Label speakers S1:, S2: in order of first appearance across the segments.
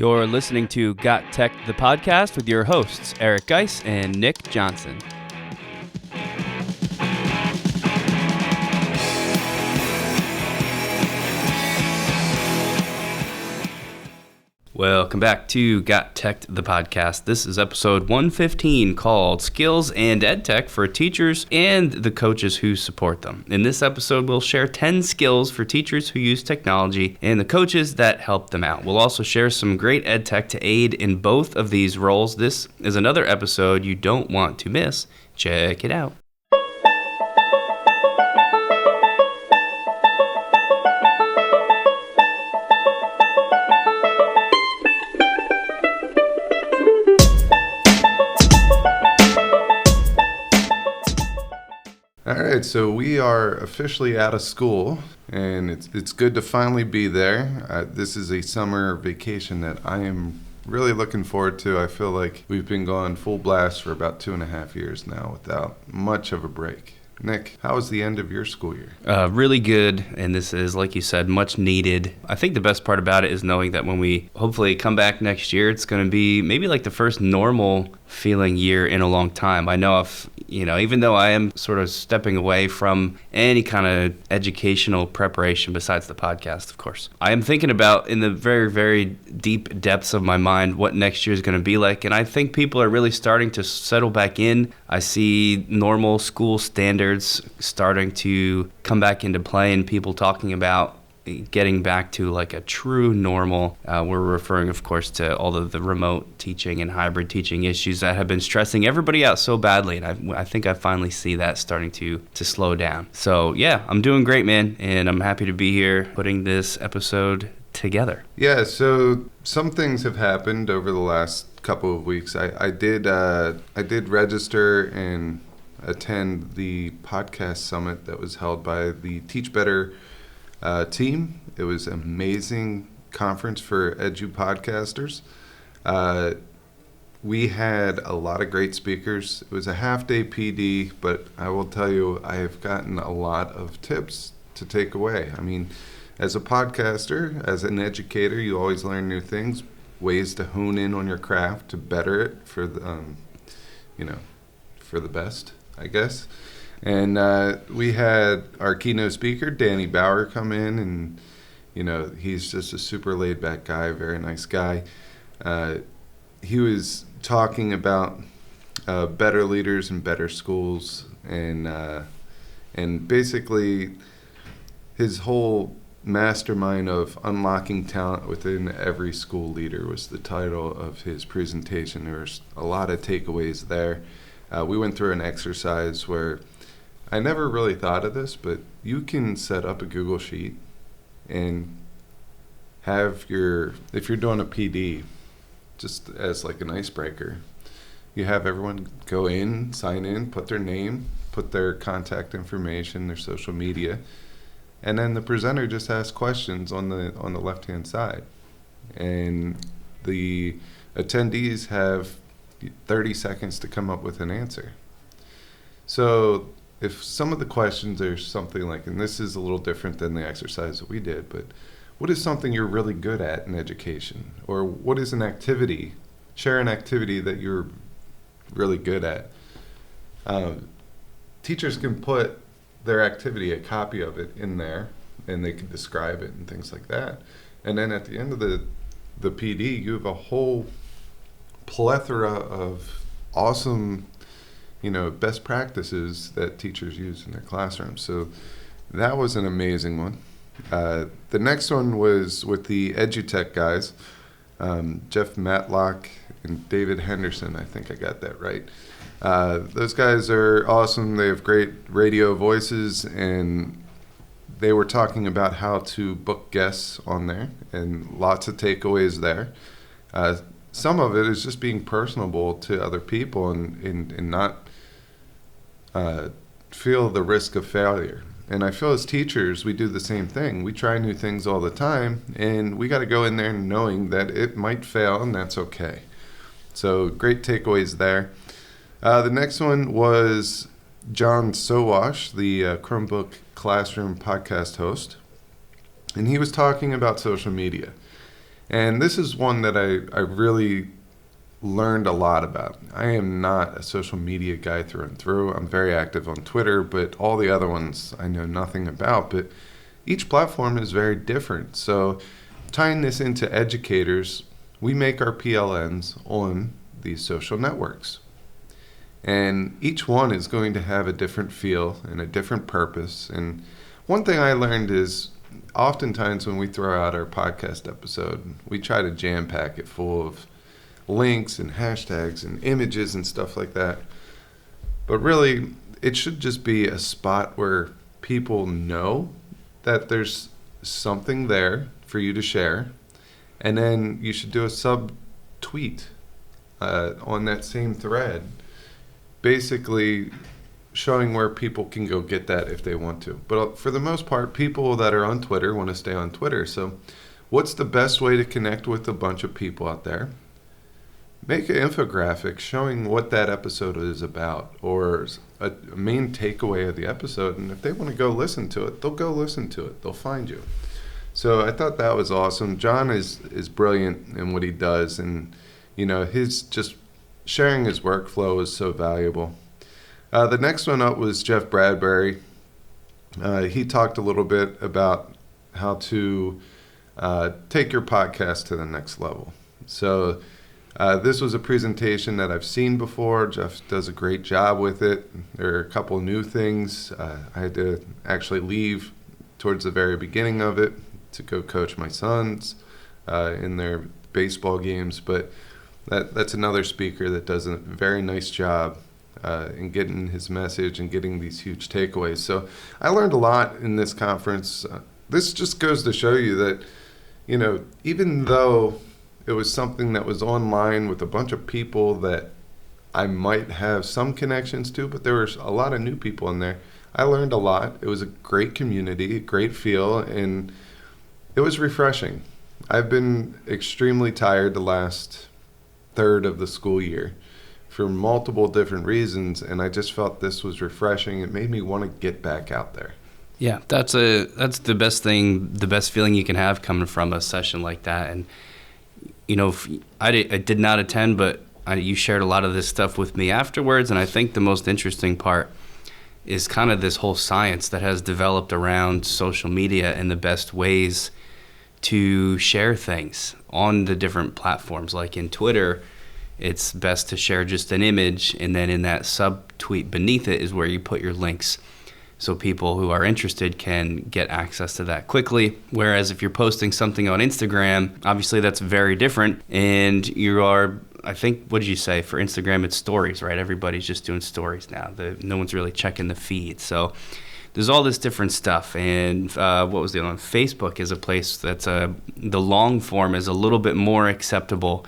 S1: You're listening to GotTechED the Podcast with your hosts, Eric Geis and Nick Johnson. Welcome back to GotTechED the Podcast. This is episode 115 called Skills and Edtech for Teachers and the Coaches Who Support Them. In this episode, we'll share 10 skills for teachers who use technology and the coaches that help them out. We'll also share some great edtech to aid in both of these roles. This is another episode you don't want to miss. Check it out.
S2: All right, so we are officially out of school, and it's good to finally be there. This is a summer vacation that I am really looking forward to. I feel like we've been going full blast for about 2.5 years now without much of a break. Nick, how was the end of your school year?
S1: Really good, and this is, like you said, much needed. I think the best part about it is knowing that when we hopefully come back next year, it's going to be maybe like the first normal feeling year in a long time. I know even though I am sort of stepping away from any kind of educational preparation besides the podcast, of course, I am thinking about in the very, very deep depths of my mind what next year is going to be like. And I think people are really starting to settle back in. I see normal school standards starting to come back into play and people talking about getting back to like a true normal. We're referring, of course, to all of the remote teaching and hybrid teaching issues that have been stressing everybody out so badly. And I think I finally see that starting to slow down. So yeah, I'm doing great, man. And I'm happy to be here putting this episode together.
S2: Yeah, so some things have happened over the last couple of weeks. I did register and attend the podcast summit that was held by the Teachbetter team. It was an amazing conference for edu podcasters. We had a lot of great speakers. It was a half-day PD, but I will tell you, I have gotten a lot of tips to take away. I mean, as a podcaster, as an educator, you always learn new things, ways to hone in on your craft to better it for the, for the best, I guess. And we had our keynote speaker, Danny Bauer, come in, and, he's just a super laid-back guy, very nice guy. He was talking about better leaders and better schools, and basically his whole mastermind of unlocking talent within every school leader was the title of his presentation. There was a lot of takeaways there. We went through an exercise where I never really thought of this, but you can set up a Google Sheet and have if you're doing a PD, just as like an icebreaker, you have everyone go in, sign in, put their name, put their contact information, their social media, and then the presenter just asks questions on the left-hand side. And the attendees have 30 seconds to come up with an answer. So if some of the questions are something like, and this is a little different than the exercise that we did, but what is something you're really good at in education? Or what is an activity? Share an activity that you're really good at. Teachers can put their activity, a copy of it, in there, and they can describe it and things like that. And then at the end of the PD, you have a whole plethora of awesome best practices that teachers use in their classrooms. So that was an amazing one. The next one was with the Edtech guys, Jeff Matlock and David Henderson. I think I got that right. Those guys are awesome. They have great radio voices, and they were talking about how to book guests on there, and lots of takeaways there. Some of it is just being personable to other people and not feel the risk of failure. And I feel as teachers, we do the same thing. We try new things all the time, and we got to go in there knowing that it might fail, and that's okay. So great takeaways there. The next one was John Sowash, the Chromebook Classroom podcast host, and he was talking about social media. And this is one that I really learned a lot about. I am not a social media guy through and through. I'm very active on Twitter, but all the other ones I know nothing about. But each platform is very different. So tying this into educators, we make our PLNs on these social networks. And each one is going to have a different feel and a different purpose. And one thing I learned is oftentimes when we throw out our podcast episode, we try to jam pack it full of links and hashtags and images and stuff like that. But really, it should just be a spot where people know that there's something there for you to share. And then you should do a sub-tweet on that same thread, basically showing where people can go get that if they want to. But for the most part, people that are on Twitter want to stay on Twitter. So what's the best way to connect with a bunch of people out there? Make an infographic showing what that episode is about, or a main takeaway of the episode. And if they want to go listen to it, they'll go listen to it. They'll find you. So I thought that was awesome. John is brilliant in what he does. And, his just sharing his workflow is so valuable. The next one up was Jeff Bradbury. He talked a little bit about how to take your podcast to the next level. So this was a presentation that I've seen before. Jeff does a great job with it. There are a couple new things. I had to actually leave towards the very beginning of it to go coach my sons in their baseball games. But that's another speaker that does a very nice job in getting his message and getting these huge takeaways. So I learned a lot in this conference. This just goes to show you that, even though it was something that was online with a bunch of people that I might have some connections to, but there were a lot of new people in there. I learned a lot. It was a great community, a great feel, and it was refreshing. I've been extremely tired the last third of the school year for multiple different reasons, and I just felt this was refreshing. It made me want to get back out there.
S1: Yeah, that's the best thing, the best feeling you can have coming from a session like that. And I did not attend, but you shared a lot of this stuff with me afterwards, and I think the most interesting part is kind of this whole science that has developed around social media and the best ways to share things on the different platforms. Like in Twitter, it's best to share just an image, and then in that sub-tweet beneath it is where you put your links, so people who are interested can get access to that quickly. Whereas if you're posting something on Instagram, obviously that's very different. And you are, I think, what did you say? For Instagram, it's stories, right? Everybody's just doing stories now. No one's really checking the feed. So there's all this different stuff. And what was the other one? Facebook is a place that's the long form is a little bit more acceptable.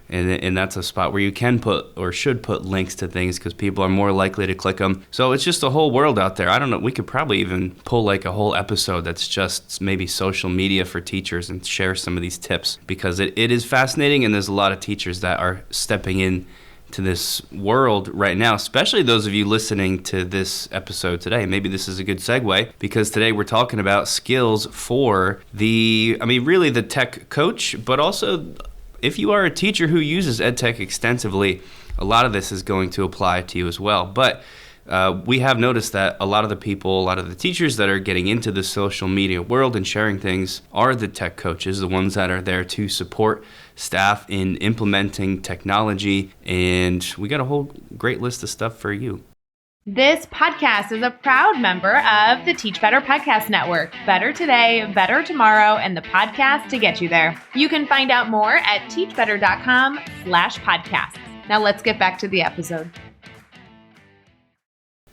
S1: And that's a spot where you can put or should put links to things because people are more likely to click them. So it's just a whole world out there. I don't know. We could probably even pull like a whole episode that's just maybe social media for teachers and share some of these tips because it is fascinating. And there's a lot of teachers that are stepping in to this world right now, especially those of you listening to this episode today. Maybe this is a good segue because today we're talking about skills for really the tech coach, but also if you are a teacher who uses Edtech extensively, a lot of this is going to apply to you as well. But we have noticed that a lot of the teachers that are getting into the social media world and sharing things are the tech coaches, the ones that are there to support staff in implementing technology. And we got a whole great list of stuff for you.
S3: This podcast is a proud member of the Teachbetter Podcast Network. Better today, better tomorrow, and the podcast to get you there. You can find out more at teachbetter.com/podcasts. Now let's get back to the episode.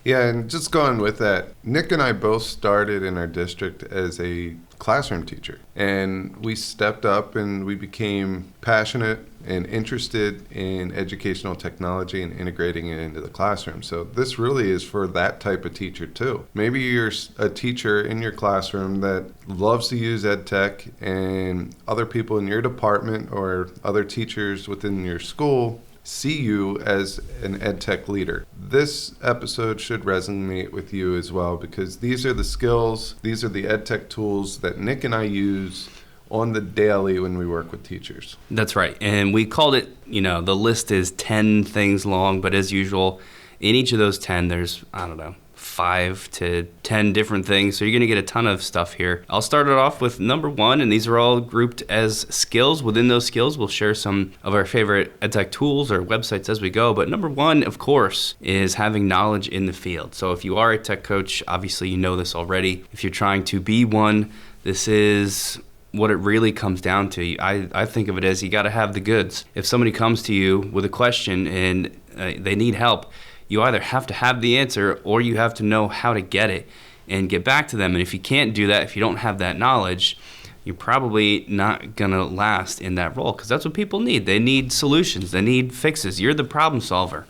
S2: Yeah, and just going with that, Nick and I both started in our district as a classroom teacher. And we stepped up and we became passionate and interested in educational technology and integrating it into the classroom. So this really is for that type of teacher too. Maybe you're a teacher in your classroom that loves to use Edtech, and other people in your department or other teachers within your school see you as an Edtech leader. This episode should resonate with you as well because these are the skills, these are the Edtech tools that Nick and I use on the daily when we work with teachers.
S1: That's right. And we called it, the list is 10 things long, but as usual, in each of those 10, there's, 5 to 10 different things. So you're going to get a ton of stuff here. I'll start it off with number 1, and these are all grouped as skills. Within those skills, we'll share some of our favorite EdTech tools or websites as we go. But number 1, of course, is having knowledge in the field. So if you are a tech coach, obviously you know this already. If you're trying to be one, this is what it really comes down to. I think of it as you got to have the goods. If somebody comes to you with a question and they need help, you either have to have the answer or you have to know how to get it and get back to them. And if you can't do that, if you don't have that knowledge, you're probably not going to last in that role, because that's what people need. They need solutions. They need fixes. You're the problem solver,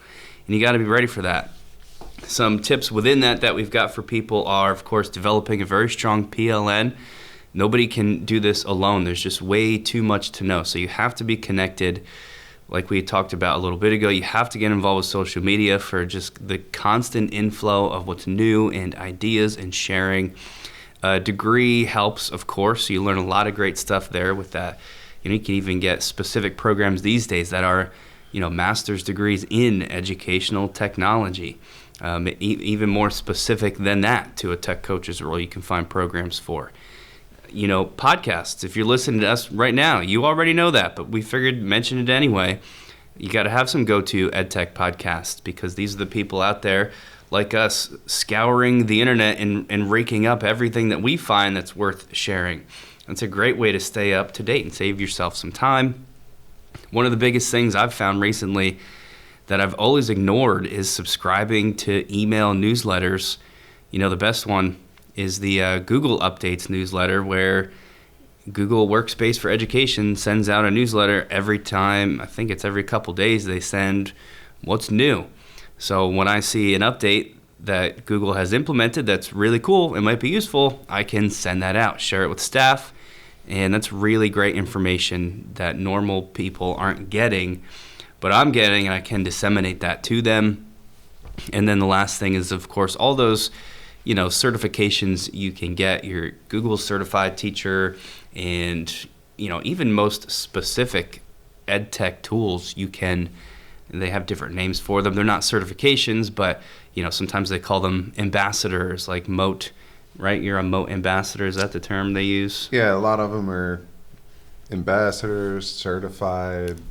S1: and you got to be ready for that. Some tips within that we've got for people are, of course, developing a very strong PLN. Nobody can do this alone. There's just way too much to know. So you have to be connected. Like we talked about a little bit ago, you have to get involved with social media for just the constant inflow of what's new and ideas and sharing. A degree helps, of course. You learn a lot of great stuff there with that. You can even get specific programs these days that are, master's degrees in educational technology. Even more specific than that to a tech coach's role, you can find programs for. Podcasts. If you're listening to us right now, you already know that, but we figured mention it anyway. You got to have some go-to EdTech podcasts, because these are the people out there like us scouring the internet and raking up everything that we find that's worth sharing. That's a great way to stay up to date and save yourself some time. One of the biggest things I've found recently that I've always ignored is subscribing to email newsletters. The best one is the Google Updates newsletter, where Google Workspace for Education sends out a newsletter every time. I think it's every couple days they send what's new. So when I see an update that Google has implemented that's really cool, it might be useful, I can send that out, share it with staff, and that's really great information that normal people aren't getting, but I'm getting, and I can disseminate that to them. And then the last thing is, of course, all those certifications you can get, your Google certified teacher, and, even most specific EdTech tools they have different names for them. They're not certifications, but, sometimes they call them ambassadors, like Moat, right? You're a Moat ambassador. Is that the term they use?
S2: Yeah, a lot of them are ambassadors, certified.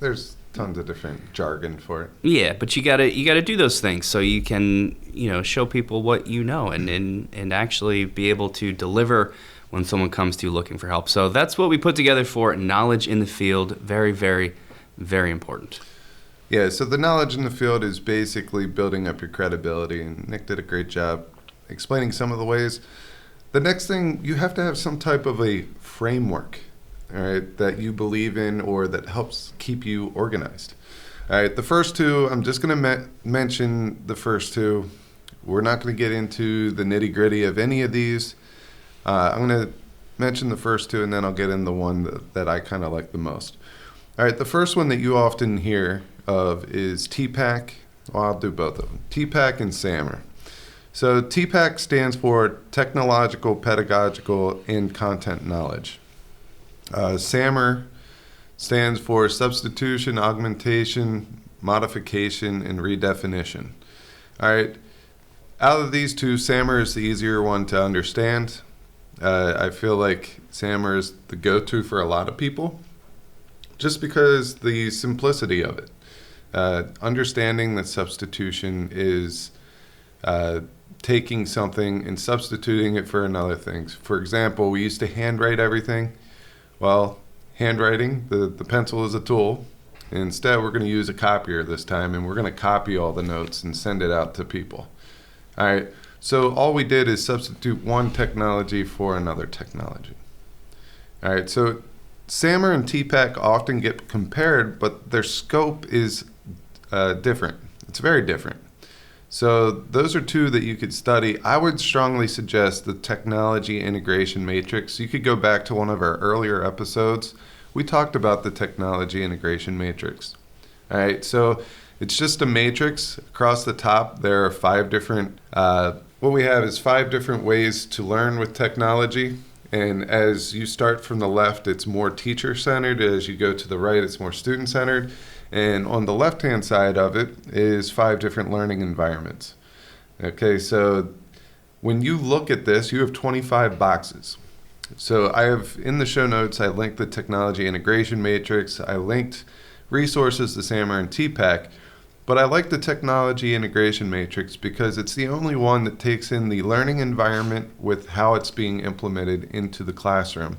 S2: There's tons of different jargon for it.
S1: Yeah, but you gotta do those things so you can show people what you know and actually be able to deliver when someone comes to you looking for help. So that's what we put together for knowledge in the field. Very, very, very important.
S2: Yeah, so the knowledge in the field is basically building up your credibility, and Nick did a great job explaining some of the ways. The next thing, you have to have some type of a framework, all right, that you believe in or that helps keep you organized. All right, the first two, I'm just going to mention the first two. We're not going to get into the nitty-gritty of any of these. I'm going to mention the first two, and then I'll get in the one that I kind of like the most. All right, the first one that you often hear of is TPACK. Well, I'll do both of them. TPACK and SAMR. So TPACK stands for Technological, Pedagogical, and Content Knowledge. SAMR stands for Substitution, Augmentation, Modification, and Redefinition. All right. Out of these two, SAMR is the easier one to understand. I feel like SAMR is the go-to for a lot of people, just because the simplicity of it. Understanding that substitution is taking something and substituting it for another thing. For example, we used to handwrite everything. Well, handwriting, the pencil is a tool. Instead, we're going to use a copier this time, and we're going to copy all the notes and send it out to people. All right, so all we did is substitute one technology for another technology. All right, so SAMR and TPACK often get compared, but their scope is different. It's very different. So those are two that you could study. I would strongly suggest the technology integration matrix. You could go back to one of our earlier episodes. We talked about the technology integration matrix. All right, so it's just a matrix. Across the top, there are 5 different, what we have is 5 different ways to learn with technology. And as you start from the left, it's more teacher-centered. As you go to the right, it's more student-centered. And on the left-hand side of it is 5 different learning environments. Okay, so when you look at this, you have 25 boxes. So I have, in the show notes, I linked the technology integration matrix. I linked resources to SAMR and TPACK. But I like the technology integration matrix because it's the only one that takes in the learning environment with how it's being implemented into the classroom.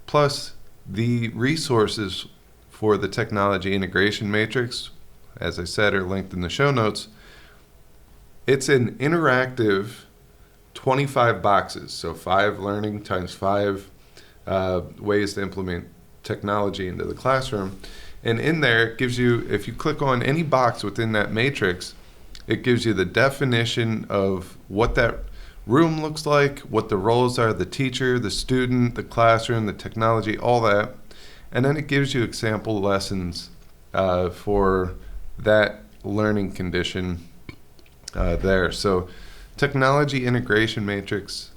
S2: Plus, the resources for the technology integration matrix, as I said, are linked in the show notes. It's an interactive 25 boxes, so 5 learning times 5 ways to implement technology into the classroom. And in there, it gives you, if you click on any box within that matrix, it gives you the definition of what that room looks like, what the roles are, the teacher, the student, the classroom, the technology, all that. And then it gives you example lessons for that learning condition there. So technology integration matrix,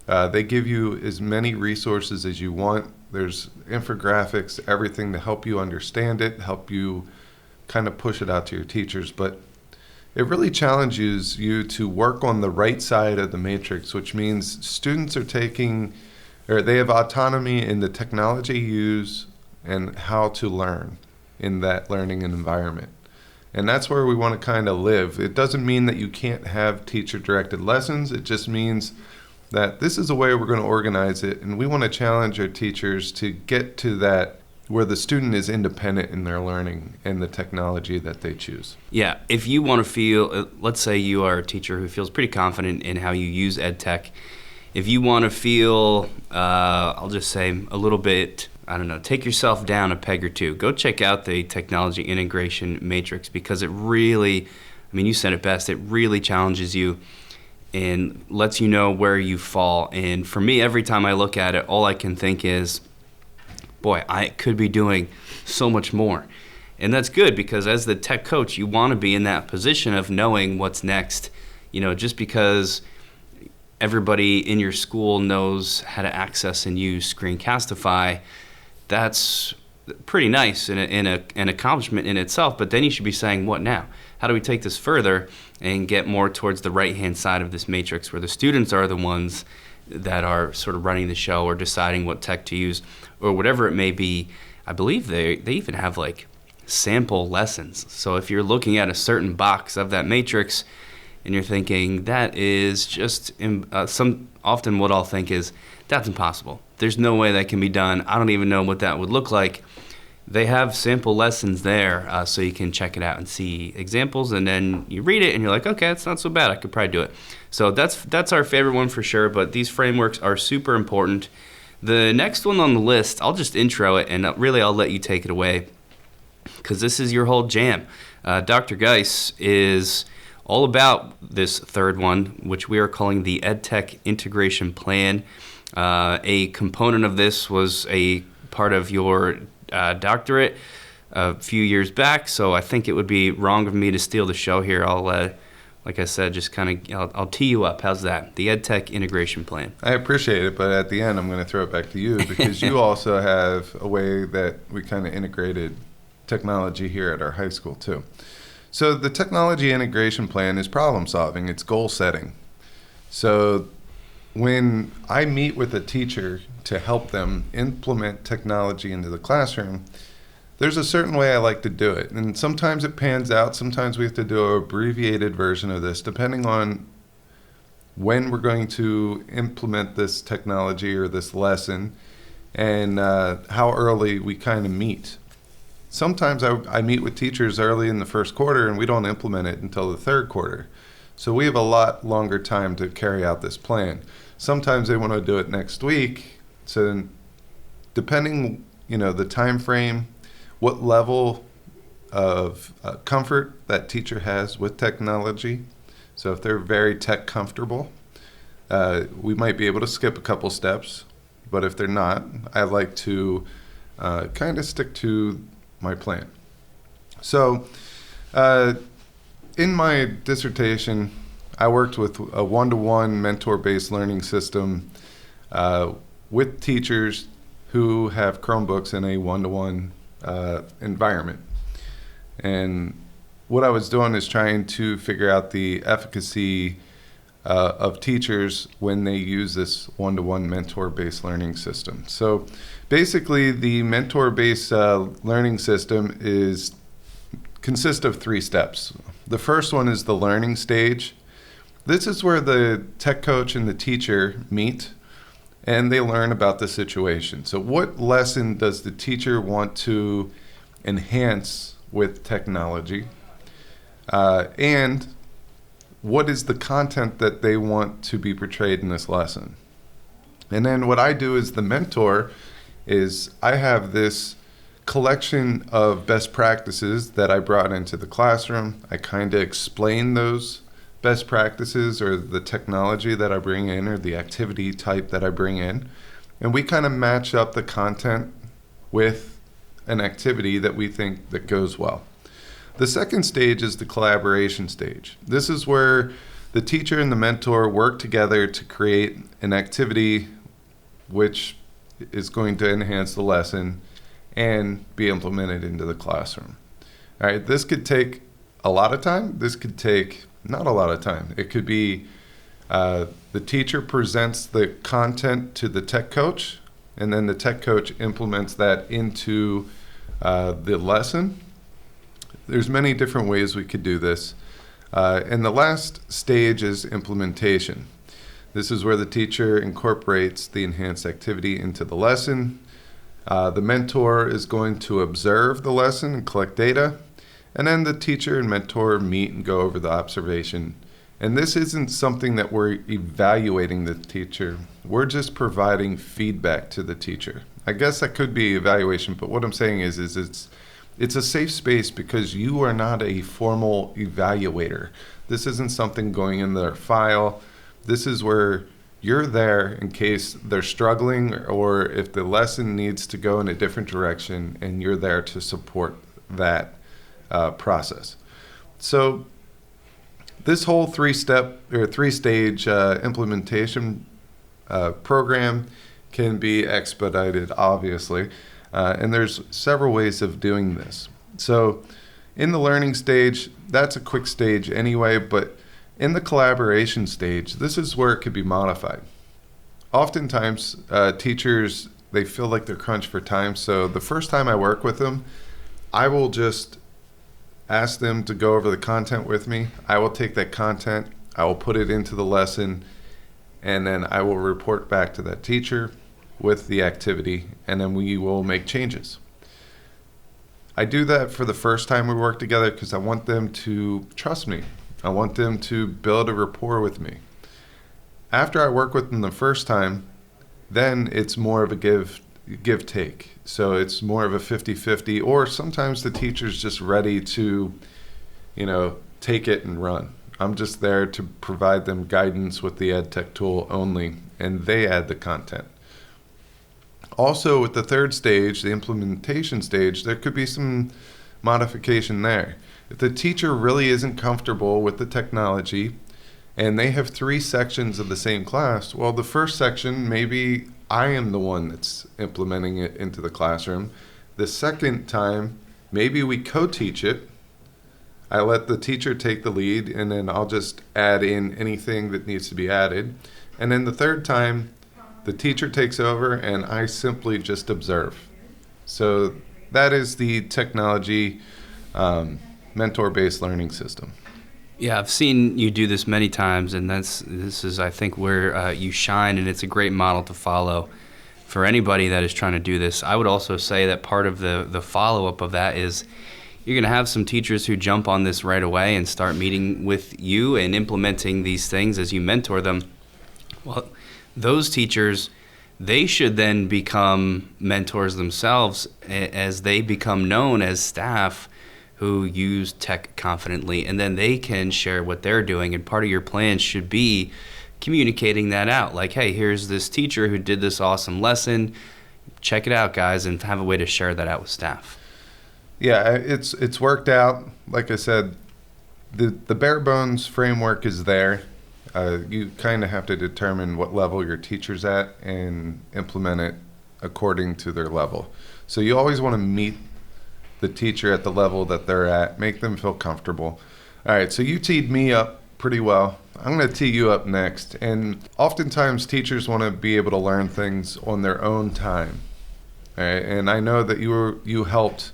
S2: they give you as many resources as you want. There's infographics, everything to help you understand it, help you kind of push it out to your teachers. But it really challenges you to work on the right side of the matrix, which means students are taking, or they have autonomy in the technology use and how to learn in that learning environment. And that's where we want to kind of live. It doesn't mean that you can't have teacher-directed lessons. It just means that this is a way we're going to organize it, and we want to challenge our teachers to get to that where the student is independent in their learning and the technology that they choose.
S1: Yeah, if you want to feel, let's say you are a teacher who feels pretty confident in how you use Edtech. If you want to feel, I'll just say a little bit, I don't know, take yourself down a peg or two, go check out the technology integration matrix because it really, I mean, you said it best, it really challenges you and lets you know where you fall. And for me, every time I look at it, all I can think is, boy, I could be doing so much more. And that's good because as the tech coach, you want to be in that position of knowing what's next. You know, just because everybody in your school knows how to access and use Screencastify, that's pretty nice and an accomplishment in itself. But then you should be saying, what now? How do we take this further and get more towards the right-hand side of this matrix where the students are the ones that are sort of running the show or deciding what tech to use or whatever it may be. I believe they even have like sample lessons. So if you're looking at a certain box of that matrix and you're thinking that is just often what I'll think is that's impossible. There's no way that can be done. I don't even know what that would look like. They have sample lessons there so you can check it out and see examples, and then you read it and you're like, okay, it's not so bad. I could probably do it. So that's our favorite one for sure, but these frameworks are super important. The next one on the list, I'll just intro it, and really I'll let you take it away because this is your whole jam. Dr. Geis is all about this third one, which we are calling the Edtech Integration Plan. A component of this was a part of your doctorate a few years back, so I think it would be wrong of me to steal the show here. I'll, like I said, just kind of, I'll tee you up. How's that? The Edtech Integration Plan.
S2: I appreciate it, but at the end, I'm going to throw it back to you because you also have a way that we kind of integrated technology here at our high school too. So the technology integration plan is problem solving. It's goal setting. So when I meet with a teacher to help them implement technology into the classroom, there's a certain way I like to do it. And sometimes it pans out. Sometimes we have to do an abbreviated version of this, depending on when we're going to implement this technology or this lesson and how early we kind of meet. Sometimes I meet with teachers early in the first quarter and we don't implement it until the third quarter. So we have a lot longer time to carry out this plan. Sometimes they want to do it next week. So depending, the time frame, what level of comfort that teacher has with technology. So if they're very tech comfortable, we might be able to skip a couple steps. But if they're not, I like to kind of stick to my plan. So in my dissertation, I worked with a one-to-one mentor-based learning system with teachers who have Chromebooks in a one-to-one environment. And what I was doing is trying to figure out the efficacy of teachers when they use this one-to-one mentor-based learning system. So basically, the mentor-based learning system consists of 3 steps. The first one is the learning stage. This is where the tech coach and the teacher meet and they learn about the situation. So what lesson does the teacher want to enhance with technology? And what is the content that they want to be portrayed in this lesson? And then what I do as the mentor is I have this collection of best practices that I brought into the classroom. I kind of explain those best practices or the technology that I bring in or the activity type that I bring in. And we kind of match up the content with an activity that we think that goes well. The second stage is the collaboration stage. This is where the teacher and the mentor work together to create an activity which is going to enhance the lesson and be implemented into the classroom. All right, this could take a lot of time. This could take not a lot of time. It could be the teacher presents the content to the tech coach, and then the tech coach implements that into the lesson. There's many different ways we could do this. And the last stage is implementation. This is where the teacher incorporates the enhanced activity into the lesson. The mentor is going to observe the lesson and collect data. And then the teacher and mentor meet and go over the observation. And this isn't something that we're evaluating the teacher. We're just providing feedback to the teacher. I guess that could be evaluation, but what I'm saying is it's a safe space because you are not a formal evaluator. This isn't something going in their file. This is where you're there in case they're struggling or if the lesson needs to go in a different direction, and you're there to support that process. So this whole 3-stage implementation program can be expedited, obviously. And there's several ways of doing this. So in the learning stage, that's a quick stage anyway, but in the collaboration stage, this is where it could be modified. Oftentimes, teachers, they feel like they're crunched for time. So the first time I work with them, I will just ask them to go over the content with me. I will take that content, I will put it into the lesson, and then I will report back to that teacher with the activity, and then we will make changes. I do that for the first time we work together because I want them to trust me. I want them to build a rapport with me. After I work with them the first time, then it's more of a give-take. So it's more of a 50-50, or sometimes the teacher's just ready to, take it and run. I'm just there to provide them guidance with the Edtech tool only, and they add the content. Also, with the third stage, the implementation stage, there could be some modification there. If the teacher really isn't comfortable with the technology and they have 3 sections of the same class, well, the first section, maybe I am the one that's implementing it into the classroom. The second time, maybe we co-teach it. I let the teacher take the lead, and then I'll just add in anything that needs to be added. And then the third time, the teacher takes over and I simply just observe. So that is the technology mentor-based learning system.
S1: Yeah, I've seen you do this many times, and this is, I think, where you shine, and it's a great model to follow for anybody that is trying to do this. I would also say that part of the follow-up of that is you're going to have some teachers who jump on this right away and start meeting with you and implementing these things as you mentor them. Well, those teachers, they should then become mentors themselves as they become known as staff who use tech confidently, and then they can share what they're doing. And part of your plan should be communicating that out. Like, hey, here's this teacher who did this awesome lesson. Check it out, guys, and have a way to share that out with staff.
S2: Yeah, it's worked out. Like I said, the bare bones framework is there. You kind of have to determine what level your teacher's at and implement it according to their level. So you always want to meet the teacher at the level that they're at, make them feel comfortable. All right, so you teed me up pretty well. I'm going to tee you up next. And oftentimes teachers want to be able to learn things on their own time. All right, and I know that you helped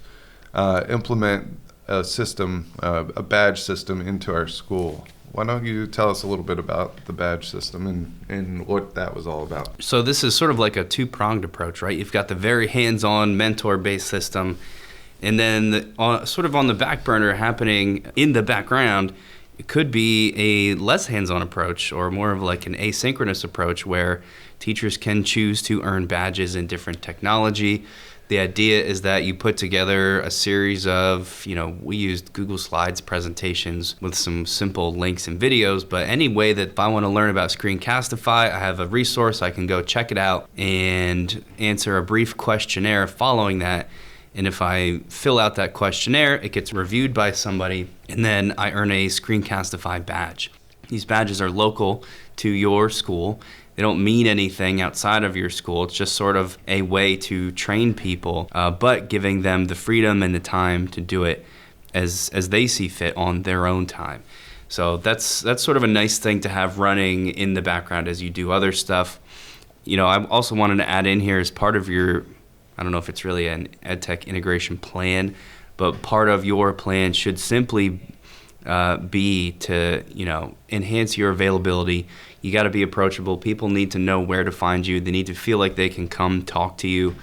S2: implement a system, a badge system into our school. Why don't you tell us a little bit about the badge system and what that was all about?
S1: So this is sort of like a two-pronged approach, right? You've got the very hands-on mentor-based system, and then sort of on the back burner happening in the background, it could be a less hands-on approach or more of like an asynchronous approach where teachers can choose to earn badges in different technology. The idea is that you put together a series of, we used Google Slides presentations with some simple links and videos, but any way that if I want to learn about Screencastify, I have a resource, I can go check it out and answer a brief questionnaire following that. And if I fill out that questionnaire, it gets reviewed by somebody, and then I earn a Screencastify badge. These badges are local to your school. They don't mean anything outside of your school. It's just sort of a way to train people, but giving them the freedom and the time to do it as they see fit on their own time. So that's sort of a nice thing to have running in the background as you do other stuff. I also wanted to add in here as part of your, I don't know if it's really an Edtech integration plan, but part of your plan should simply be to, enhance your availability. You got to be approachable. People need to know where to find you. They need to feel like they can come talk to you.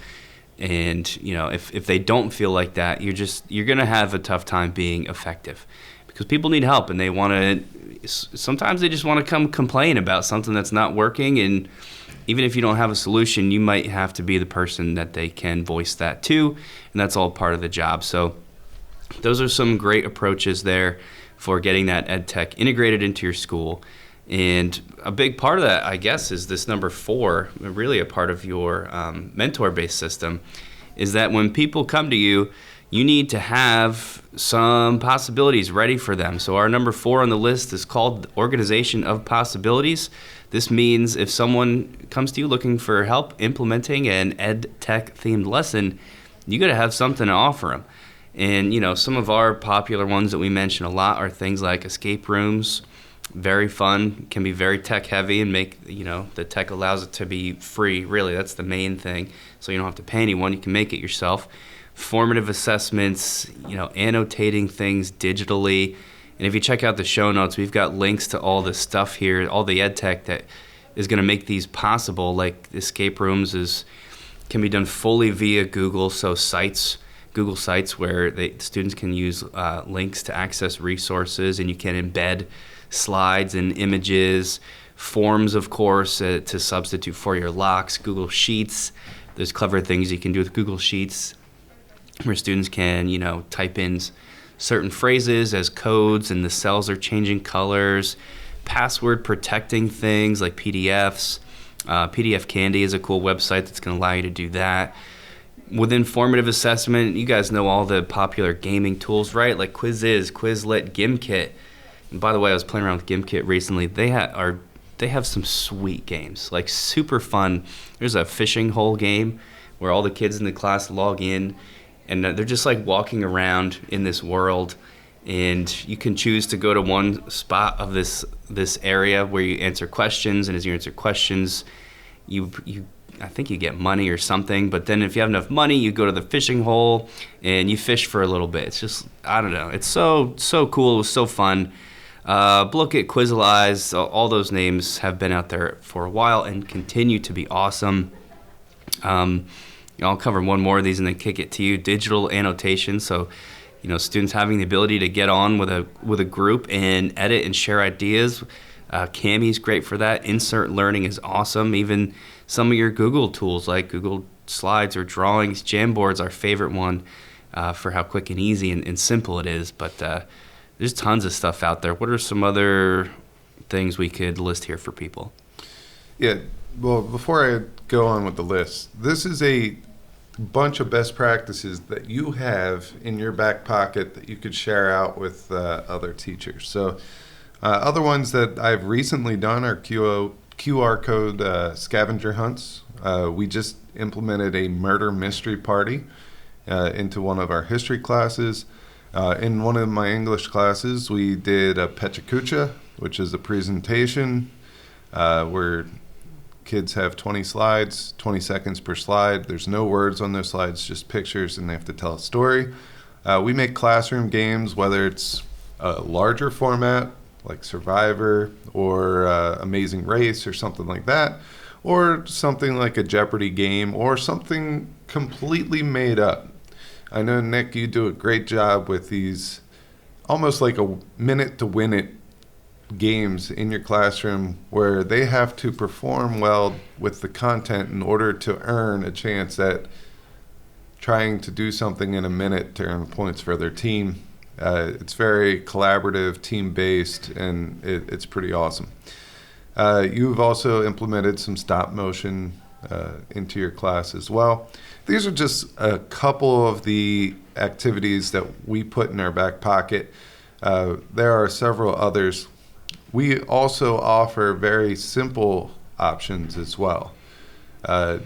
S1: And, if they don't feel like that, you're going to have a tough time being effective because people need help and sometimes they just want to come complain about something that's not working. And even if you don't have a solution, you might have to be the person that they can voice that to. And that's all part of the job. So those are some great approaches there for getting that Edtech integrated into your school. And a big part of that, I guess, is this number 4, really a part of your mentor-based system, is that when people come to you, you need to have some possibilities ready for them. So our number 4 on the list is called Organization of Possibilities. This means if someone comes to you looking for help implementing an Edtech-themed lesson, you got to have something to offer them. And, some of our popular ones that we mention a lot are things like escape rooms. Very fun, can be very tech heavy and make, the tech allows it to be free. Really, that's the main thing. So you don't have to pay anyone, you can make it yourself. Formative assessments, annotating things digitally. And if you check out the show notes, we've got links to all this stuff here, all the EdTech that is going to make these possible. Like escape rooms can be done fully via Google, so Google Sites where students can use links to access resources, and you can embed slides and images, forms, of course, to substitute for your locks, Google Sheets. There's clever things you can do with Google Sheets where students can, type in certain phrases as codes and the cells are changing colors, password protecting things like PDFs. PDF Candy is a cool website that's going to allow you to do that. Within formative assessment, you guys know all the popular gaming tools, right? Like Quizzes, Quizlet, Gimkit. And by the way, I was playing around with Gimkit recently. They have some sweet games, like super fun. There's a fishing hole game where all the kids in the class log in, and they're just like walking around in this world. And you can choose to go to one spot of this area where you answer questions, and as you answer questions, I think you get money or something, but then if you have enough money, you go to the fishing hole and you fish for a little bit. It's just, I don't know. It's so cool. It was so fun. Blookit, Quizalize, all those names have been out there for a while and continue to be awesome. I'll cover one more of these and then kick it to you. Digital annotation. So, students having the ability to get on with a group and edit and share ideas. Kami's great for that. Insert Learning is awesome. Even some of your Google tools like Google Slides or Drawings, Jamboard's our favorite one for how quick and easy and simple it is. But there's tons of stuff out there. What are some other things we could list here for people?
S2: Yeah, well, before I go on with the list, this is a bunch of best practices that you have in your back pocket that you could share out with other teachers. So Other ones that I've recently done are QR code scavenger hunts. We just implemented a murder mystery party into one of our history classes. In one of my English classes, we did a pedagogical, which is a presentation where kids have 20 slides, 20 seconds per slide. There's no words on those slides, just pictures, and they have to tell a story. We make classroom games, whether it's a larger format, like Survivor or Amazing Race or something like that, or something like a Jeopardy game or something completely made up. I know, Nick, you do a great job with these almost like a minute to win it games in your classroom where they have to perform well with the content in order to earn a chance at trying to do something in a minute to earn points for their team. It's very collaborative, team-based, and it's pretty awesome. You've also implemented some stop motion into your class as well. These are just a couple of the activities that we put in our back pocket. There are several others. We also offer very simple options as well,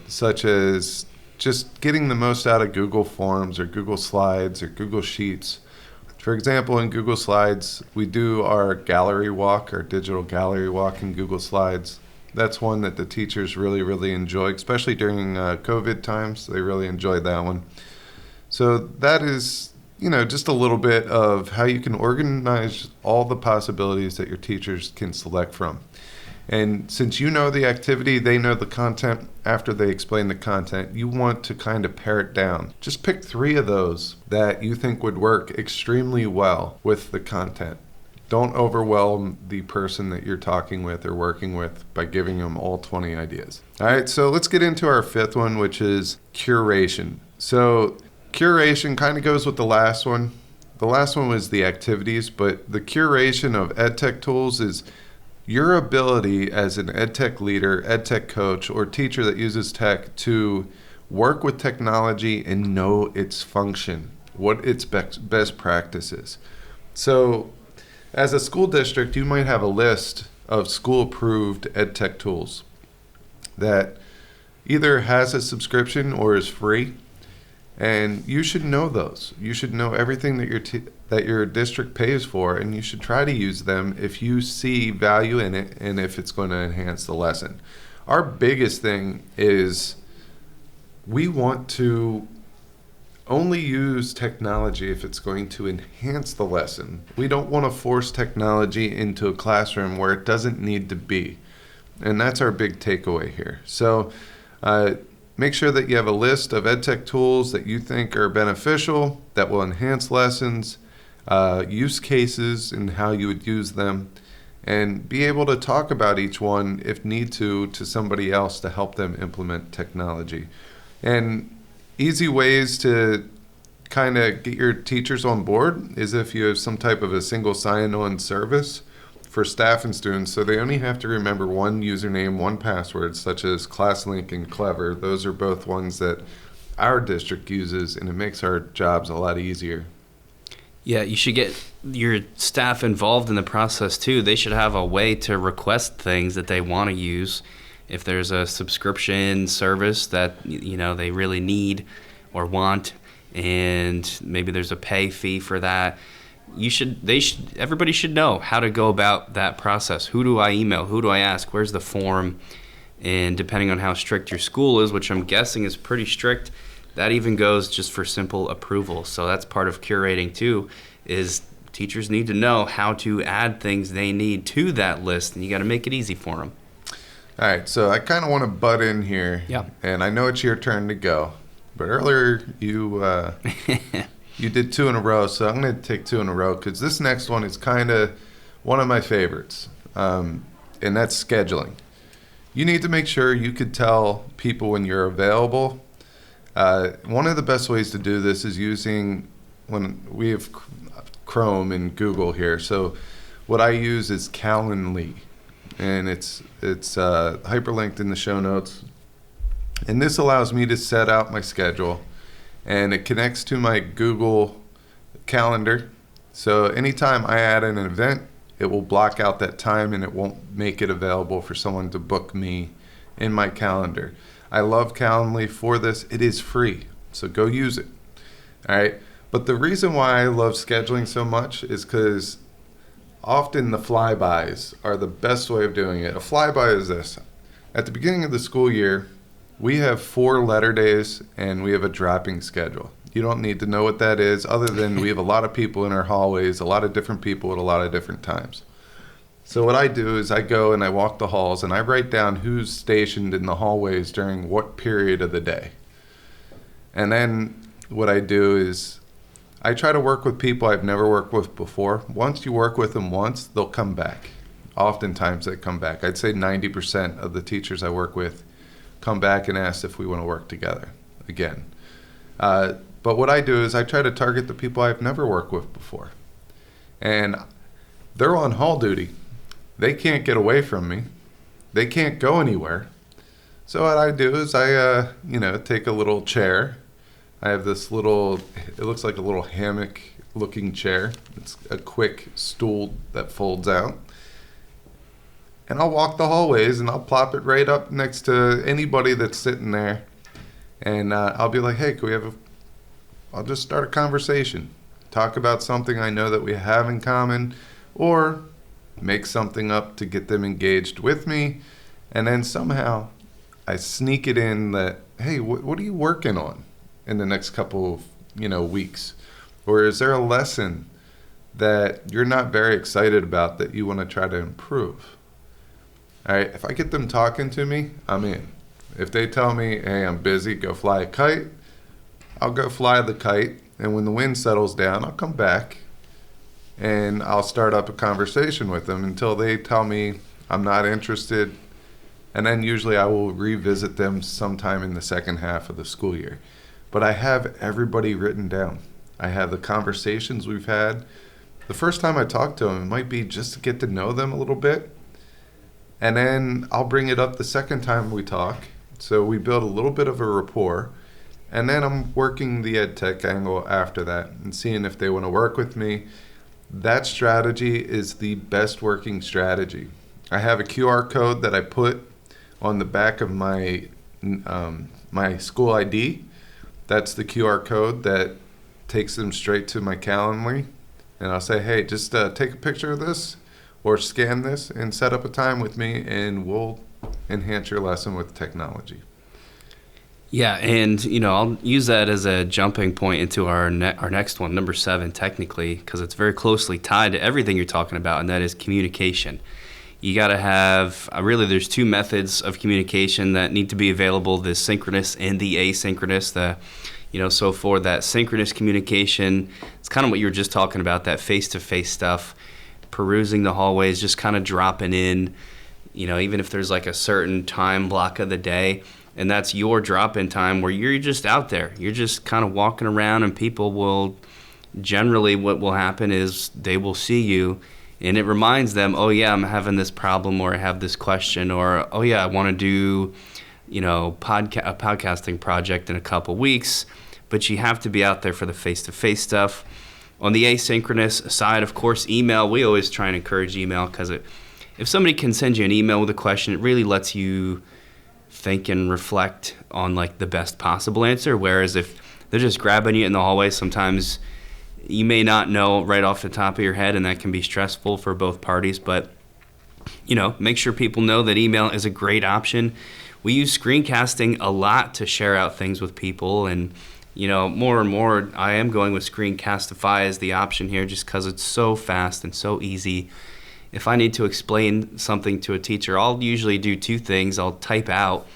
S2: such as just getting the most out of Google Forms or Google Slides or Google Sheets. For example, in Google Slides, we do our gallery walk, our digital gallery walk in Google Slides. That's one that the teachers really, really enjoy, especially during COVID times. They really enjoyed that one. So that is, just a little bit of how you can organize all the possibilities that your teachers can select from. And since you know the activity, they know the content. After they explain the content, you want to kind of pare it down. Just pick 3 of those that you think would work extremely well with the content. Don't overwhelm the person that you're talking with or working with by giving them all 20 ideas. All right, so let's get into our 5th one, which is curation. So curation kind of goes with the last one. The last one was the activities, but the curation of EdTech tools is your ability as an EdTech leader, EdTech coach, or teacher that uses tech to work with technology and know its function, what its best practice is. So as a school district, you might have a list of school-approved EdTech tools that either has a subscription or is free, and you should know those. You should know everything that your district pays for, and you should try to use them if you see value in it and if it's going to enhance the lesson. Our biggest thing is we want to only use technology if it's going to enhance the lesson. We don't want to force technology into a classroom where it doesn't need to be. And that's our big takeaway here. So make sure that you have a list of EdTech tools that you think are beneficial, that will enhance lessons, use cases and how you would use them, and be able to talk about each one, if need to somebody else to help them implement technology. And easy ways to kind of get your teachers on board is if you have some type of a single sign-on service for staff and students, so they only have to remember one username, one password, such as ClassLink and Clever. Those are both ones that our district uses, and it makes our jobs a lot easier.
S1: Yeah, you should get your staff involved in the process too. They should have a way to request things that they want to use. If there's a subscription service that they really need or want, and maybe there's a pay fee for that, everybody should know how to go about that process. Who do I email? Who do I ask? Where's the form? And depending on how strict your school is, which I'm guessing is pretty strict, that even goes just for simple approval. So that's part of curating too, is teachers need to know how to add things they need to that list, and you got to make it easy for them.
S2: All right, so I kind of want to butt in here.
S1: Yeah.
S2: And I know it's your turn to go, but earlier you you did 2 in a row, so I'm going to take 2 in a row because this next one is kind of one of my favorites, and that's scheduling. You need to make sure you could tell people when you're available. One of the best ways to do this is when we have Chrome and Google here. So what I use is Calendly, and it's hyperlinked in the show notes. And this allows me to set out my schedule, and it connects to my Google Calendar. So anytime I add an event, it will block out that time and it won't make it available for someone to book me in my calendar. I love Calendly for this. It is free, so go use it. All right. But the reason why I love scheduling so much is because often the flybys are the best way of doing it. A flyby is this. At the beginning of the school year, we have 4 letter days and we have a dropping schedule. You don't need to know what that is other than we have a lot of people in our hallways, a lot of different people at a lot of different times. So what I do is I go and I walk the halls and I write down who's stationed in the hallways during what period of the day. And then what I do is I try to work with people I've never worked with before. Once you work with them once, they'll come back. Oftentimes they come back. I'd say 90% of the teachers I work with come back and ask if we want to work together again. But what I do is I try to target the people I've never worked with before. And they're on hall duty. They can't get away from me. They can't go anywhere. So what I do is I, take a little chair. I have this little, it looks like a little hammock-looking chair. It's a quick stool that folds out. And I'll walk the hallways and I'll plop it right up next to anybody that's sitting there. And I'll be like, hey, I'll just start a conversation. Talk about something I know that we have in common, or make something up to get them engaged with me. And then somehow I sneak it in that, hey, what are you working on in the next couple of, weeks? Or is there a lesson that you're not very excited about that you want to try to improve? All right, if I get them talking to me, I'm in. If they tell me, hey, I'm busy, go fly a kite, I'll go fly the kite. And when the wind settles down, I'll come back and I'll start up a conversation with them until they tell me I'm not interested. And then usually I will revisit them sometime in the second half of the school year. But I have everybody written down. I have the conversations we've had. The first time I talk to them, it might be just to get to know them a little bit. And then I'll bring it up the second time we talk. So we build a little bit of a rapport. And then I'm working the Edtech angle after that and seeing if they want to work with me. That strategy is the best working strategy. I have a QR code that I put on the back of my school ID. That's the QR code that takes them straight to my Calendly. And I'll say, hey, just take a picture of this or scan this and set up a time with me and we'll enhance your lesson with technology.
S1: Yeah, and I'll use that as a jumping point into our next one, number 7, technically, because it's very closely tied to everything you're talking about, and that is communication. You got to have, there's 2 methods of communication that need to be available, the synchronous and the asynchronous. So for that synchronous communication, it's kind of what you were just talking about, that face-to-face stuff, perusing the hallways, just kind of dropping in, even if there's like a certain time block of the day. And that's your drop-in time where you're just out there. You're just kind of walking around, and people will generally, what will happen is they will see you, and it reminds them, oh, yeah, I'm having this problem, or I have this question, or, oh, yeah, I want to do, a podcasting project in a couple weeks. But you have to be out there for the face-to-face stuff. On the asynchronous side, of course, email. We always try and encourage email because if somebody can send you an email with a question, it really lets you think and reflect on like the best possible answer. Whereas if they're just grabbing you in the hallway, sometimes you may not know right off the top of your head, and that can be stressful for both parties. But make sure people know that email is a great option. We use screencasting a lot to share out things with people, and more and more I am going with Screencastify as the option here, just because it's so fast and so easy. If I need to explain something to a teacher, I'll usually do 2 things. I'll type out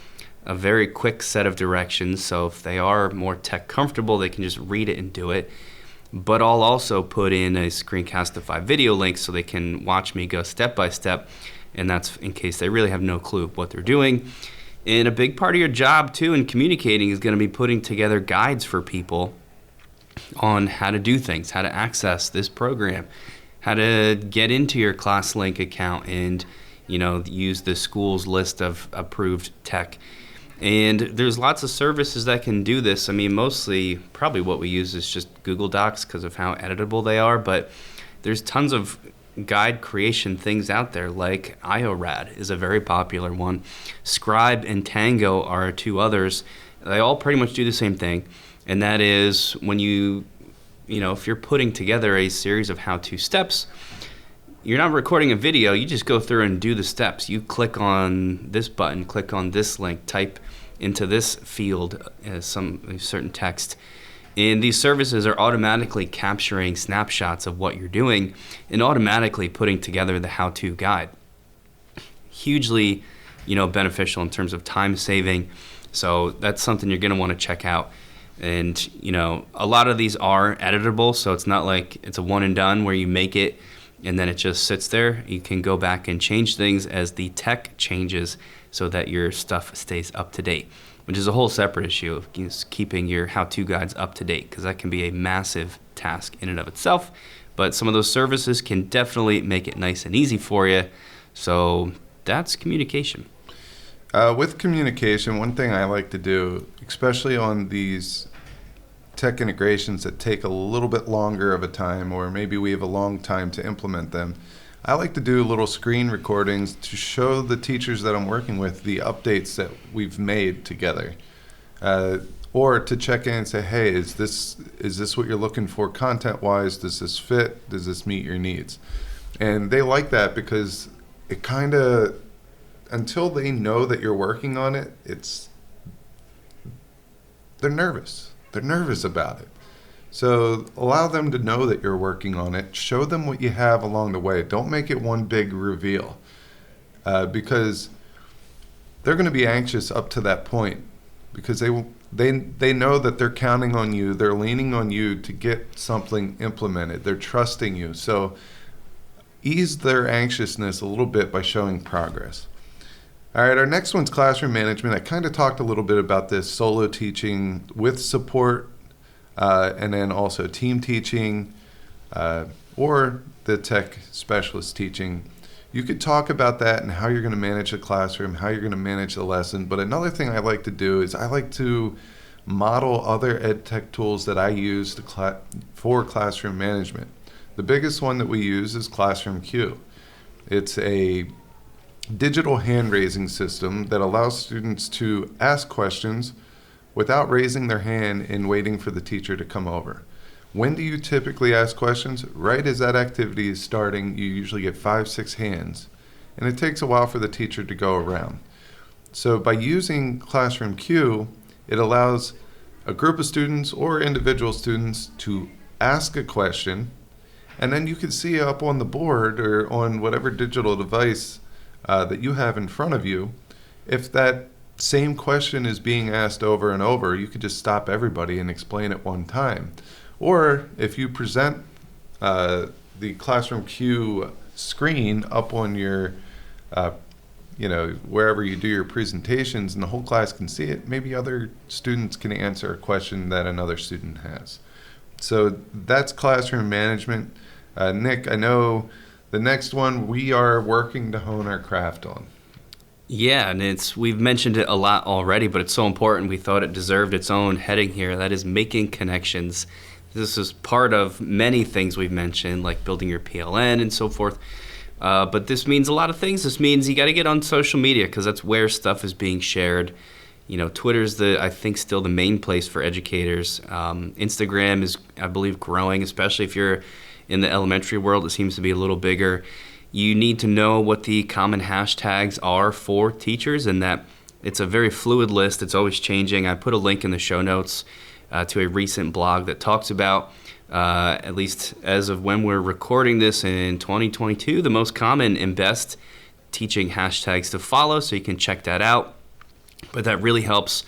S1: a very quick set of directions, so if they are more tech comfortable, they can just read it and do it. But I'll also put in a Screencastify video link so they can watch me go step by step, and that's in case they really have no clue what they're doing. And a big part of your job, too, in communicating is going to be putting together guides for people on how to do things, how to access this program, how to get into your ClassLink account and, use the school's list of approved tech. And there's lots of services that can do this. Mostly probably what we use is just Google Docs because of how editable they are, but there's tons of guide creation things out there, like IORAD is a very popular one. Scribe and Tango are two others. They all pretty much do the same thing, and that is when if you're putting together a series of how-to steps, you're not recording a video, you just go through and do the steps. You click on this button, click on this link, type into this field some certain text. And these services are automatically capturing snapshots of what you're doing and automatically putting together the how-to guide. Hugely, beneficial in terms of time saving. So that's something you're going to want to check out. And, a lot of these are editable, so it's not like it's a one and done where you make it and then it just sits there. You can go back and change things as the tech changes so that your stuff stays up to date, which is a whole separate issue of keeping your how-to guides up to date, because that can be a massive task in and of itself. But some of those services can definitely make it nice and easy for you. So that's communication.
S2: With communication, one thing I like to do, especially on these tech integrations that take a little bit longer of a time, or maybe we have a long time to implement them, I like to do little screen recordings to show the teachers that I'm working with the updates that we've made together. Or to check in and say, hey, is this what you're looking for content-wise? Does this fit? Does this meet your needs? And they like that because it kind of, until they know that you're working on it, they're nervous. They're nervous about it. So allow them to know that you're working on it. Show them what you have along the way. Don't make it one big reveal, because they're going to be anxious up to that point, because they know that they're counting on you. They're leaning on you to get something implemented. They're trusting you. So ease their anxiousness a little bit by showing progress. All right, our next one's classroom management. I kind of talked a little bit about this, solo teaching with support, and then also team teaching, or the tech specialist teaching. You could talk about that and how you're going to manage the classroom, how you're going to manage the lesson. But another thing I like to do is I like to model other Edtech tools that I use for classroom management. The biggest one that we use is Classroom Q. It's a digital hand-raising system that allows students to ask questions without raising their hand and waiting for the teacher to come over. When do you typically ask questions? Right as that activity is starting, you usually get 5-6 hands, and it takes a while for the teacher to go around. So by using Classroom Q, it allows a group of students or individual students to ask a question, and then you can see up on the board or on whatever digital device that you have in front of you, if that same question is being asked over and over, you could just stop everybody and explain it one time. Or if you present the Classroom Q screen up on your, wherever you do your presentations and the whole class can see it, maybe other students can answer a question that another student has. So that's classroom management. Nick, I know the next one we are working to hone our craft on.
S1: Yeah, and we've mentioned it a lot already, but it's so important we thought it deserved its own heading here. That is making connections. This is part of many things we've mentioned, like building your PLN and so forth. But this means a lot of things. This means you got to get on social media, because that's where stuff is being shared. Twitter's I think still the main place for educators. Instagram is, I believe, growing, especially if you're in the elementary world. It seems to be a little bigger. You need to know what the common hashtags are for teachers, and that it's a very fluid list. It's always changing. I put a link in the show notes to a recent blog that talks about, at least as of when we're recording this in 2022, the most common and best teaching hashtags to follow, so you can check that out. But that really helps,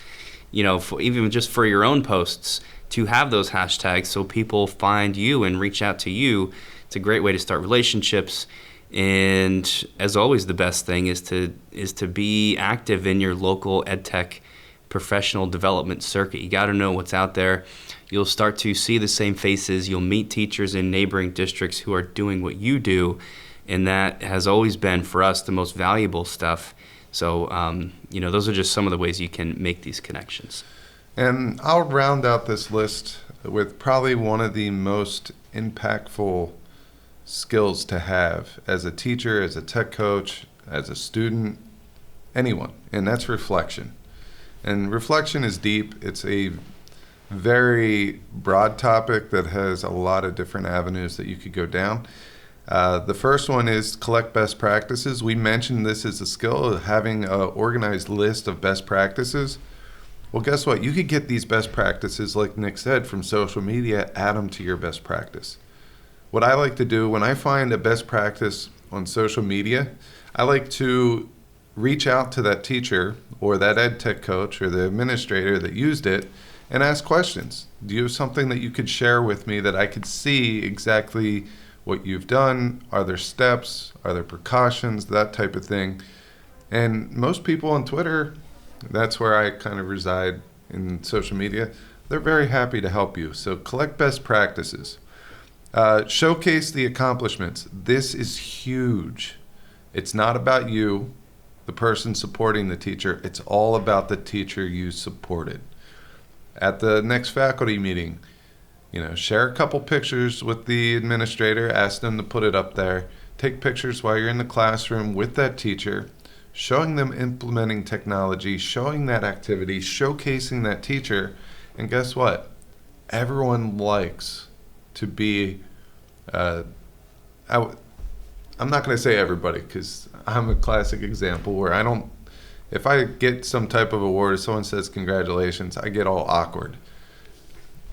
S1: even just for your own posts, to have those hashtags so people find you and reach out to you. It's a great way to start relationships. And as always, the best thing is to be active in your local EdTech professional development circuit. You got to know what's out there. You'll start to see the same faces. You'll meet teachers in neighboring districts who are doing what you do, and that has always been, for us, the most valuable stuff. So, those are just some of the ways you can make these connections.
S2: And I'll round out this list with probably one of the most impactful skills to have as a teacher, as a tech coach, as a student, anyone, and that's reflection. And reflection is deep. It's a very broad topic that has a lot of different avenues that you could go down. The first one is collect best practices. We mentioned this as a skill, having an organized list of best practices. Well, guess what? You could get these best practices, like Nick said, from social media, add them to your best practice. What I like to do when I find a best practice on social media, I like to reach out to that teacher or that Edtech coach or the administrator that used it and ask questions. Do you have something that you could share with me that I could see exactly what you've done? Are there steps? Are there precautions? That type of thing. And most people on Twitter, that's where I kind of reside in social media, they're very happy to help you. So collect best practices. Showcase the accomplishments. This is huge. It's not about you, the person supporting the teacher. It's all about the teacher you supported. At the next faculty meeting, share a couple pictures with the administrator, ask them to put it up there. Take pictures while you're in the classroom with that teacher, showing them implementing technology, showing that activity, showcasing that teacher. And guess what? Everyone likes to be, I'm not going to say everybody, because I'm a classic example where if I get some type of award or someone says congratulations, I get all awkward.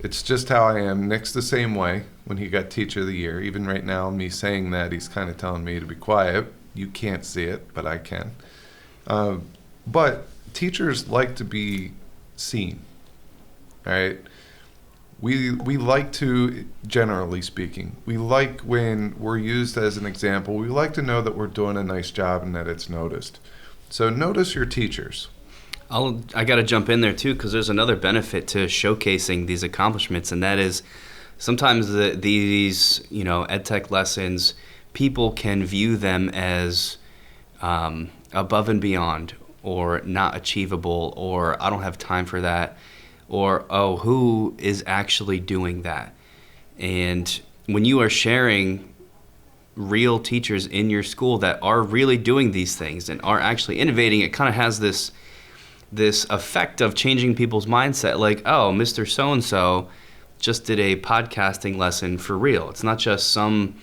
S2: It's just how I am. Nick's the same way when he got Teacher of the Year. Even right now, me saying that, he's kind of telling me to be quiet. You can't see it, but I can. But teachers like to be seen, right? We like to, generally speaking, we like when we're used as an example, we like to know that we're doing a nice job and that it's noticed. So notice your teachers.
S1: I got to jump in there too, because there's another benefit to showcasing these accomplishments, and that is sometimes these EdTech lessons, people can view them as above and beyond, or not achievable, or I don't have time for that, or oh, who is actually doing that? And when you are sharing real teachers in your school that are really doing these things and are actually innovating, it kind of has this effect of changing people's mindset. Like, oh, Mr. So-and-so just did a podcasting lesson for real. It's not just some,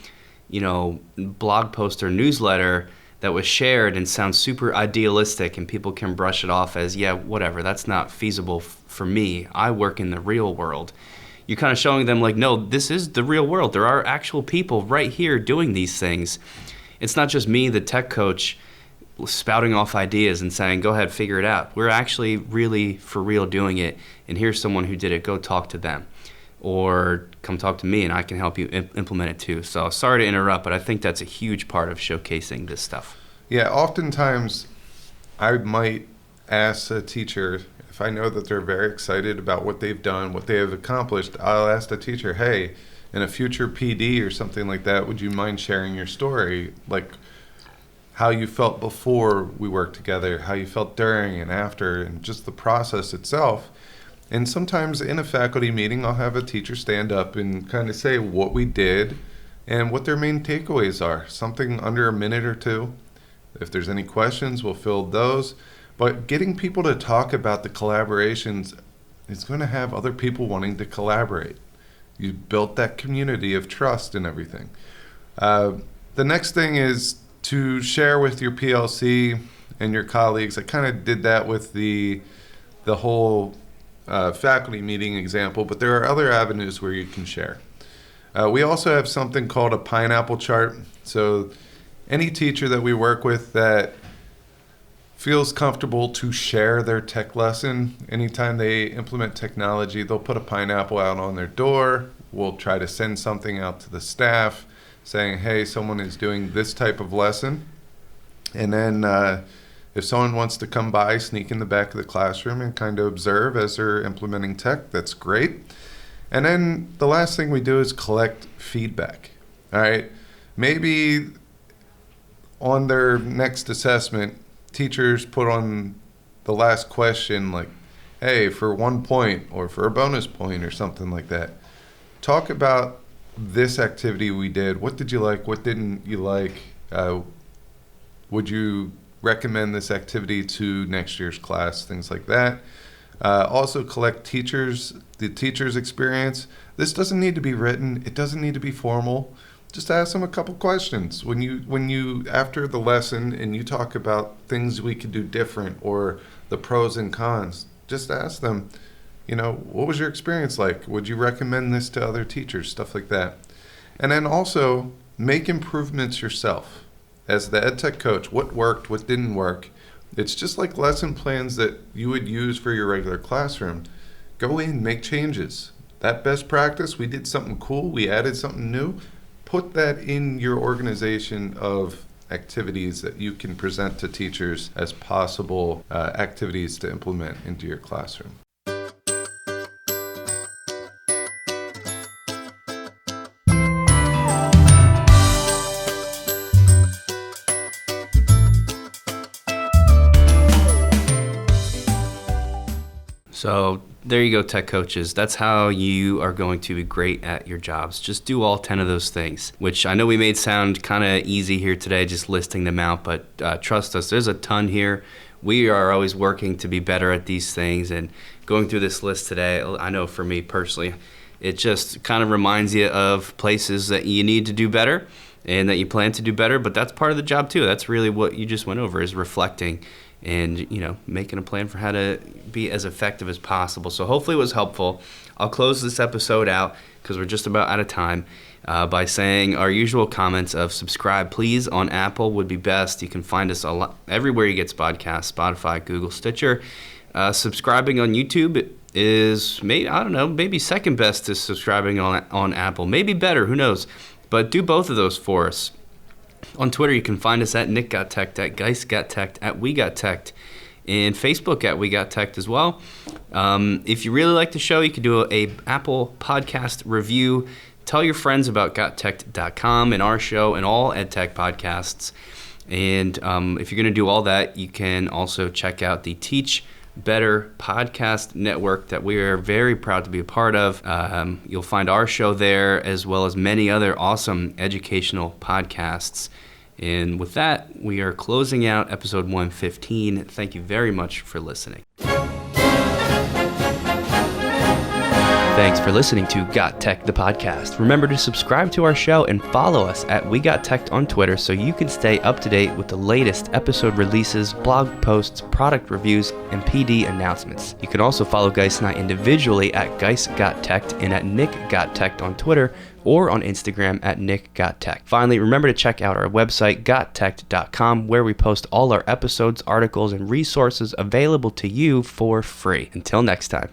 S1: blog post or newsletter that was shared and sounds super idealistic and people can brush it off as, yeah, whatever, that's not feasible for me. I work in the real world. You're kind of showing them like, no, this is the real world. There are actual people right here doing these things. It's not just me, the tech coach, spouting off ideas and saying, go ahead, figure it out. We're actually really for real doing it, and here's someone who did it. Go talk to them. Or come talk to me and I can help you implement it too. So sorry to interrupt, but I think that's a huge part of showcasing this stuff.
S2: Yeah, oftentimes I might ask a teacher, if I know that they're very excited about what they've done, what they have accomplished, I'll ask the teacher, hey, in a future PD or something like that, would you mind sharing your story? Like how you felt before we worked together, how you felt during and after, and just the process itself. And sometimes in a faculty meeting, I'll have a teacher stand up and kind of say what we did and what their main takeaways are. Something under a minute or two. If there's any questions, we'll field those. But getting people to talk about the collaborations is going to have other people wanting to collaborate. You built that community of trust and everything. The next thing is to share with your PLC and your colleagues. I kind of did that with the whole faculty meeting example, but there are other avenues where you can share. We also have something called a pineapple chart. So any teacher that we work with that feels comfortable to share their tech lesson, anytime they implement technology, they'll put a pineapple out on their door. We'll try to send something out to the staff saying, hey, someone is doing this type of lesson. And then if someone wants to come by, sneak in the back of the classroom and kind of observe as they're implementing tech, that's great. And then the last thing we do is collect feedback. All right. Maybe on their next assessment, teachers put on the last question like, hey, for 1 point or for a bonus point or something like that. Talk about this activity we did. What did you like? What didn't you like? Would you recommend this activity to next year's class? Things like that. Also collect the teacher's experience. This doesn't need to be written. It doesn't need to be formal. Just ask them a couple questions. When you after the lesson and you talk about things we could do different or the pros and cons, just ask them, what was your experience like? Would you recommend this to other teachers? Stuff like that. And then also make improvements yourself. As the Edtech coach, what worked, what didn't work. It's just like lesson plans that you would use for your regular classroom. Go in, make changes. That best practice, we did something cool, we added something new. Put that in your organization of activities that you can present to teachers as possible activities to implement into your classroom.
S1: So there you go, tech coaches. That's how you are going to be great at your jobs. Just do all 10 of those things, which I know we made sound kind of easy here today, just listing them out, but trust us, there's a ton here. We are always working to be better at these things, and going through this list today, I know for me personally, it just kind of reminds you of places that you need to do better and that you plan to do better, but that's part of the job too. That's really what you just went over, is reflecting and making a plan for how to be as effective as possible. So hopefully it was helpful. I'll close this episode out because we're just about out of time by saying our usual comments of subscribe, please, on Apple would be best. You can find us everywhere you get podcasts, Spotify, Google, Stitcher. Subscribing on YouTube is maybe second best to subscribing on Apple. Maybe better, who knows? But do both of those for us. On Twitter, you can find us at NickGotTech, at GeistGotTech, at WeGotTech, and Facebook at WeGotTech as well. If you really like the show, you can do a Apple podcast review. Tell your friends about GotTechED.com and our show and all EdTech podcasts. And if you're going to do all that, you can also check out the Teachbetter podcast network that we are very proud to be a part of. You'll find our show there, as well as many other awesome educational podcasts. And with that, we are closing out episode 115. Thank you very much for listening. Thanks for listening to GotTech the Podcast. Remember to subscribe to our show and follow us at WeGotTech on Twitter so you can stay up to date with the latest episode releases, blog posts, product reviews, and PD announcements. You can also follow Geist and I individually at GeistGotTech and at NickGotTech on Twitter or on Instagram at NickGotTech. Finally, remember to check out our website, GotTech.com, where we post all our episodes, articles, and resources available to you for free. Until next time.